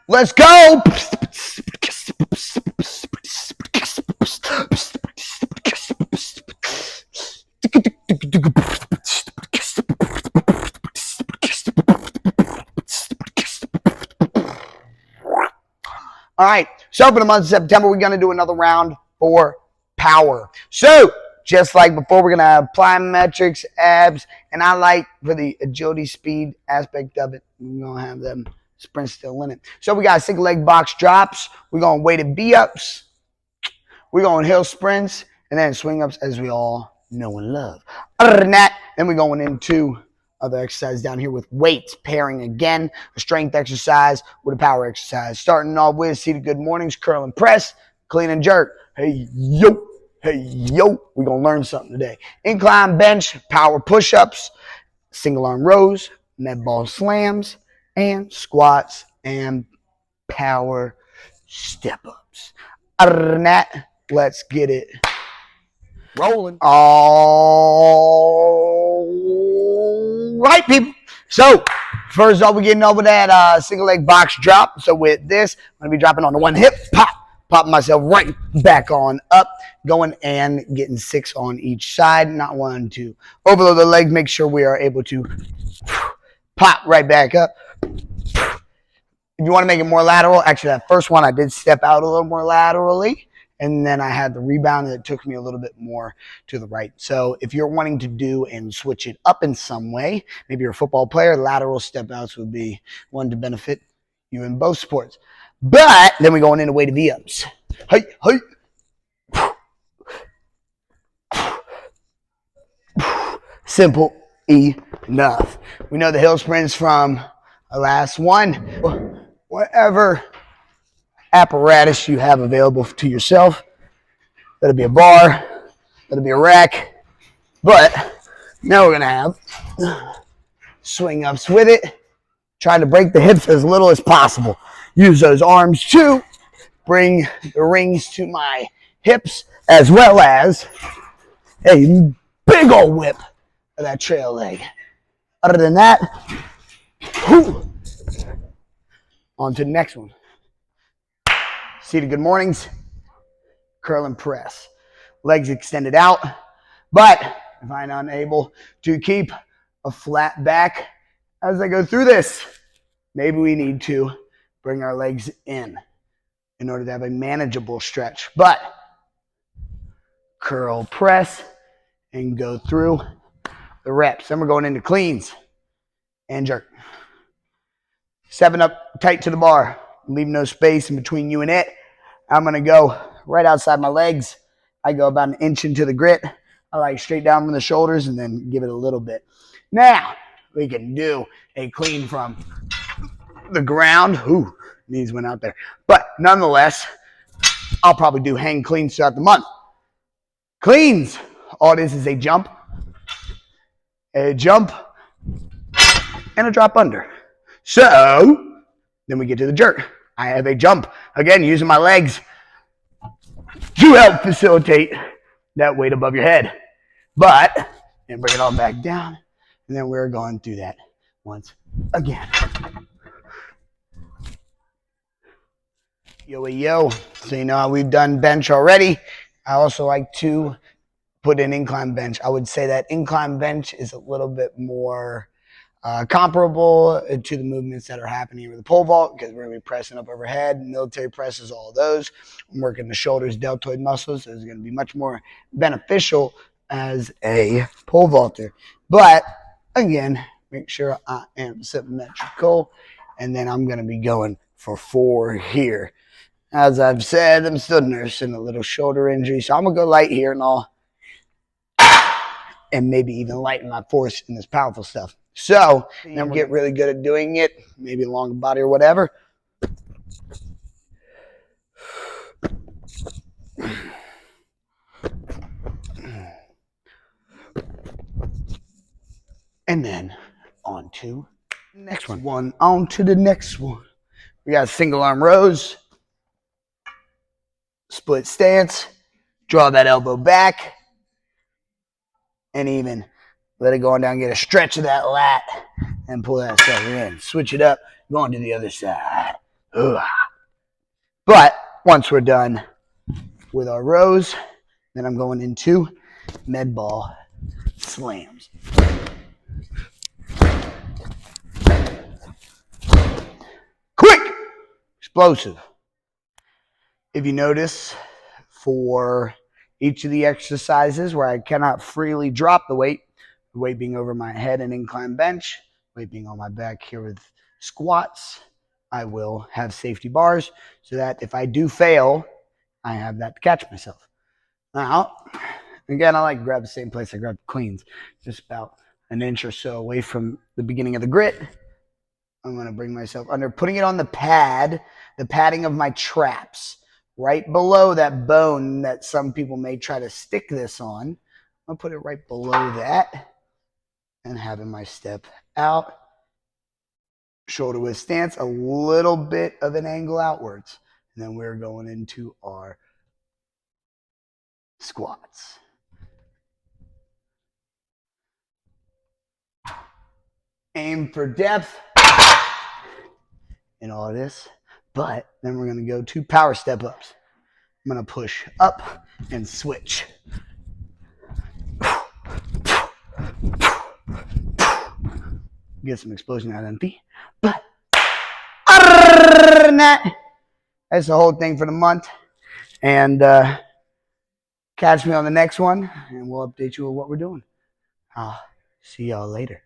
Let's go. All right, so for the month of September, we're going to do another round for power. So just like before, we're going to have plyometrics, abs, and I like for the agility speed aspect of it, we're going to have them sprints still in it. So we got single leg box drops. We're going weighted V-ups. We're going hill sprints, and then swing ups as we all know and love. Other than that, then we're going into other exercise down here with weights, pairing again, a strength exercise with a power exercise. Starting off with seated good mornings, curl and press, clean and jerk. Hey, yo, we're going to learn something today. Incline bench, power push-ups, single arm rows, med ball slams, and squats and power step-ups. Other than that, let's get it rolling. All right, people. So first off, we're getting over that single leg box drop. So with this, I'm going to be dropping on the one hip, popping myself right back on up, going and getting 6 on each side, not 1, 2. Overload the legs, make sure we are able to pop right back up. If you want to make it more lateral, actually that first one I did step out a little more laterally, and then I had the rebound and it took me a little bit more to the right. So if you're wanting to do and switch it up in some way, maybe you're a football player, lateral step outs would be one to benefit you in both sports. But then we're going into weighted V-ups. Hey. Simple enough. We know the hill sprints from the last one. Whatever apparatus you have available to yourself. That'll be a bar. That'll be a rack. But now we're going to have swing ups with it. Trying to break the hips as little as possible. Use those arms to bring the rings to my hips as well as a big old whip of that trail leg. Other than that, on to the next one. Seated good mornings, curl and press. Legs extended out, but if I'm unable to keep a flat back as I go through this, maybe we need to bring our legs in order to have a manageable stretch. But curl, press, and go through the reps. Then we're going into cleans and jerk. 7 up tight to the bar. Leave no space in between you and it. I'm going to go right outside my legs. I go about 1 inch into the grit. I like straight down from the shoulders and then give it a little bit. Now, we can do a clean from the ground. Ooh, knees went out there. But nonetheless, I'll probably do hang cleans throughout the month. Cleans. All this is a jump, and a drop under. So, then we get to the jerk. I have a jump, again, using my legs to help facilitate that weight above your head. But, and bring it all back down, and then we're going through that once again. Yo. So you know how we've done bench already. I also like to put an incline bench. I would say that incline bench is a little bit more comparable to the movements that are happening with the pole vault because we're going to be pressing up overhead, military presses, all of those. I'm working the shoulders, deltoid muscles, so it's going to be much more beneficial as a pole vaulter. But again, make sure I am symmetrical, and then I'm going to be going for 4 here. As I've said, I'm still nursing a little shoulder injury, so I'm going to go light here and maybe even lighten my force in this powerful stuff. So, then we'll get really good at doing it, maybe longer body or whatever. And then on to the next one. On to the next one. We got single arm rows, split stance, draw that elbow back, and even let it go on down, get a stretch of that lat, and pull that sucker in. Switch it up, go on to the other side. Ugh. But once we're done with our rows, then I'm going into med ball slams. Quick, explosive. If you notice, for each of the exercises where I cannot freely drop the weight being over my head and incline bench, weight being on my back here with squats, I will have safety bars so that if I do fail, I have that to catch myself. Now, again, I like to grab the same place I grabbed cleans, just about an inch or so away from the beginning of the grit. I'm going to bring myself under, putting it on the pad, the padding of my traps, right below that bone that some people may try to stick this on. I'll put it right below that and having my step out, shoulder width stance, a little bit of an angle outwards. And then we're going into our squats. Aim for depth in all of this, but then we're going to go to power step ups. I'm going to push up and switch. Get some explosion out of them feet. But that's the whole thing for the month. And catch me on the next one, and we'll update you with what we're doing. I'll see y'all later.